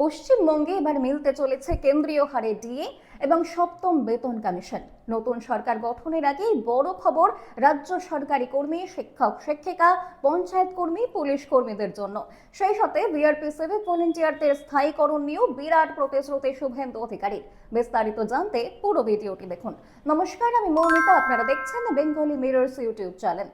পশ্চিমবঙ্গে এবার মিলতে চলেছে কেন্দ্রীয় হারে ডিএ এবং সপ্তম বেতন কমিশন। নতুন সরকার গঠনের আগেই বড় খবর রাজ্য সরকারি কর্মী, শিক্ষক শিক্ষিকা, পঞ্চায়েত কর্মী, পুলিশ কর্মীদের জন্য। সেই সাথে বিআরপি সিভিক ভলেন্টিয়ারদের স্থায়ীকরণ নিয়েও বিরাট প্রতিশ্রুতি শুভেন্দু অধিকারী। বিস্তারিত জানতে পুরো ভিডিওটি দেখুন। নমস্কার, আমি মৌমিতা, আপনারা দেখছেন বেঙ্গলি মিরর্স ইউটিউব চ্যানেল।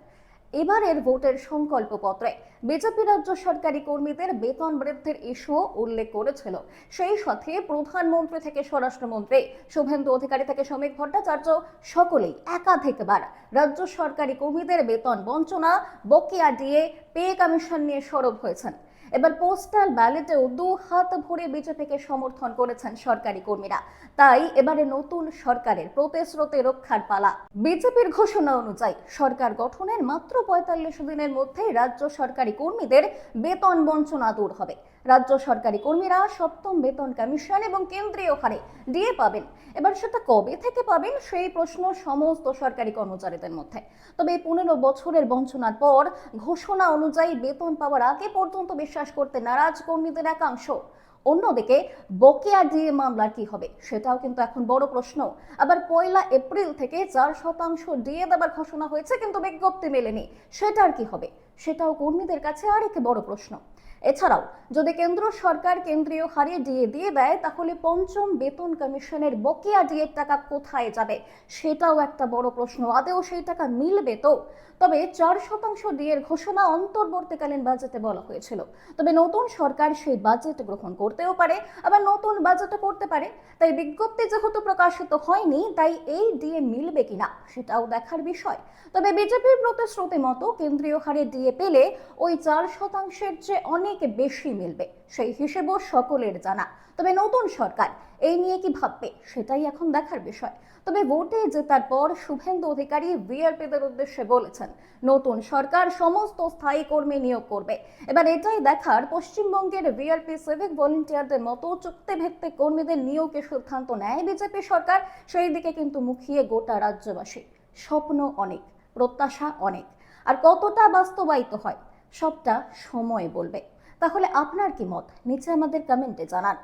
এবারের ভোটের সংকল্পপত্রে বিজেপি রাজ্য সরকারি কর্মীদের বেতন বৃদ্ধির ইস্যুও উল্লেখ করেছিল। সেই সাথে প্রধানমন্ত্রী থেকে স্বরাষ্ট্রমন্ত্রী, শুভেন্দু অধিকারী থেকে শ্রমিক ভট্টাচার্য সকলেই একাধিকবার রাজ্য সরকারি কর্মীদের বেতন বঞ্চনা, বকেয়া ডিএ, পে কমিশন নিয়ে সরব হয়েছেন। এবার পোস্টাল ব্যালটেও দু হাত ভরে বিজেপিকে সমর্থন করেছেন সরকারি কর্মীরা। তাই এবারে নতুন সরকারের প্রতিশ্রুতি রক্ষার পালা। বিজেপির ঘোষণা অনুযায়ী সরকার গঠনের মাত্র ৪৫ দিনের মধ্যে রাজ্য সরকারি কর্মীদের বেতন বঞ্চনা দূর হবে। রাজ্য সরকারি কর্মীরা সপ্তম বেতন কমিশন এবং কেন্দ্রীয় হারে ডিএ পাবেন। এবার সেটা কবে থেকে পাবেন সেই প্রশ্ন সমস্ত সরকারি কর্মচারীদের মধ্যে। তবে ১৫ বছরের বঞ্চনার পর ঘোষণা অনুযায়ী বেতন পাওয়ার আগে পর্যন্ত বিশ্বাস করতে নারাজ কর্মীদের একাংশ। অন্যদিকে বকেয়া ডিএ মামলার কি হবে সেটাও কিন্তু এখন বড় প্রশ্ন। আবার ১ এপ্রিল থেকে ৪% ডিএ দেবার ঘোষণা হয়েছে, কিন্তু বিজ্ঞপ্তি মেলেনি। সেটার কি হবে সেটাও কর্মীদের কাছে আরেক বড় প্রশ্ন। এছাড়াও যদি কেন্দ্র সরকার কেন্দ্রীয় হারে ডিএ দিয়ে দেয়, তাহলে পঞ্চম বেতন কমিশনের বকেয়া ডিএর টাকা কোথায় যাবে সেটাও একটা বড় প্রশ্ন। আদেও সেই টাকা মিলবে তো? তবে ৪% ডিএর ঘোষণা অন্তর্বর্তীকালীন বাজেটে বলা হয়েছিল। তবে নতুন সরকার সেই বাজেট গ্রহণ করতেও পারে, আবার নতুন বাজেটও করতে পারে। তাই বিজ্ঞপ্তি যেহেতু প্রকাশিত হয়নি, তাই এই ডিএ মিলবে কিনা সেটাও দেখার বিষয়। তবে বিজেপির প্রতিশ্রুতি মতো কেন্দ্রীয় হারে ডিএ পেলে ওই ৪%-এর চেয়ে অনেক বেশি মিলবে, সেই হিসেবও সকলের জানা। তবে নতুন সরকার এই নিয়ে কি ভাববে সেটাই এখন দেখার বিষয়। তবে ভোটে জেতার পর শুভেন্দু অধিকারী ভিআরপিদের উদ্দেশ্যে বলেছেন, নতুন সরকার সমস্ত স্থায়ী কর্মী নিয়োগ করবে। এবার এটাই দেখার পশ্চিমবঙ্গের ভিআরপি সিভিক ভলেন্টিয়ারদের মতো চুক্তিভিত্তিক কর্মীদের নিয়োগে সিদ্ধান্ত নেয় বিজেপি সরকার। সেই দিকে কিন্তু মুখিয়ে গোটা রাজ্যবাসী। স্বপ্ন অনেক, প্রত্যাশা অনেক, আর কতটা বাস্তবায়িত হয় সবটা সময় বলবে। তাহলে আপনার কি মত নিচে আমাদের কমেন্টে জানান।